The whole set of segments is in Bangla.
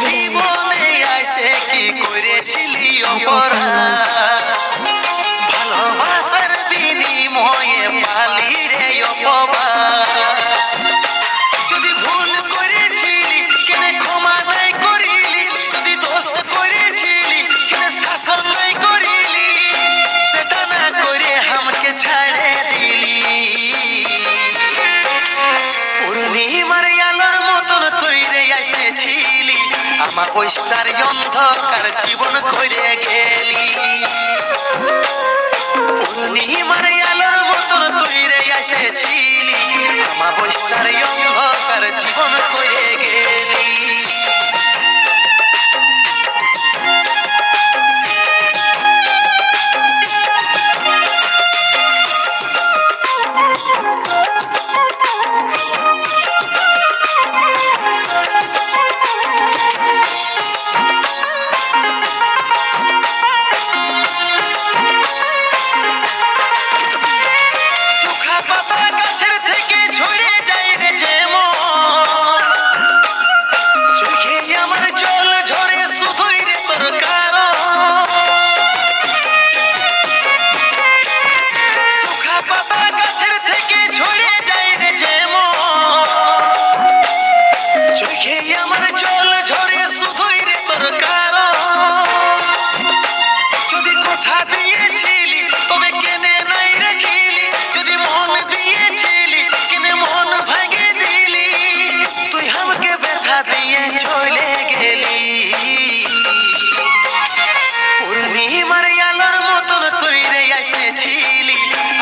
জীবনে আইসে কি করেছিলি অপরাধ, ভালোবাসার বিনিময়ে পালি রে অপবাদ। যদি ভুল করেছিলি কেন ক্ষমা নাই করিলি, যদি দোষ করেছিলি কেন শাসন নাই করিলি, সেটা না করে আমাকে ছাড়ে দিলি। পূর্ণিমার আলোর মতন তুই রে এসেছিলি, আমার পয়সার অন্ধকার জীবন করে গেলি। পূর্ণিমার আলোর মতন তুই রে এসেছিলি, আমার পয়সার অন্ধকার জীবন করে গেলি।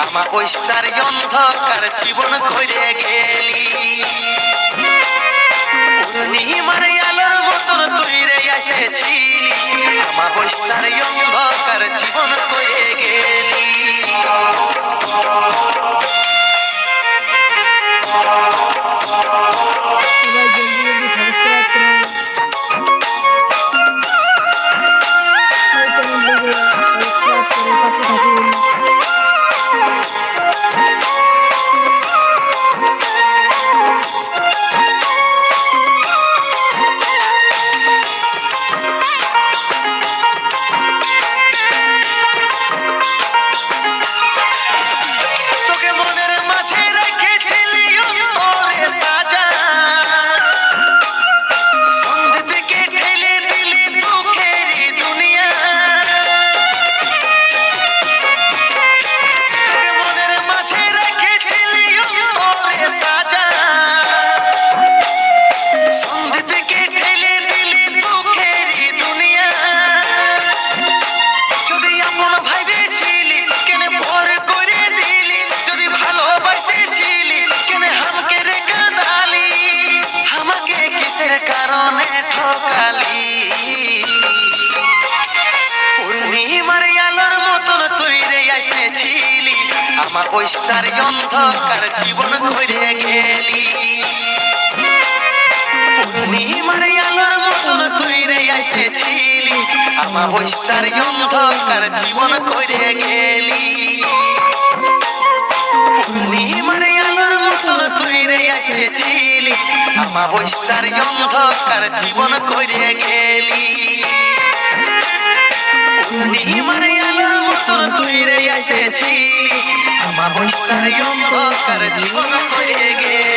আমার পয়সার অন্ধকার জীবন করে গেলি। পূর্ণিমার আলোর মতন তুই রে এসেছিলি, আমার পয়সার অন্ধকার জীবন করে গেলি। কারণে ঠকালি। পূর্ণিমার আলোর মতন তুই রে এসেছিলি, আমার পয়সার অন্ধকার জীবন করে গেলি। পূর্ণিমার আলোর মতন তুই রে এসেছিলি, আমার পয়সার অন্ধকার জীবন করে গেলি। পূর্ণিমার আলোর মতন তুই রে এসেছিলি, আমার পয়সার অন্ধকার জীবন করে গেলি। পূর্ণিমার আলোর মতন তুই রে এসেছিলি, আমার পয়সার অন্ধকার জীবন করে গেলি।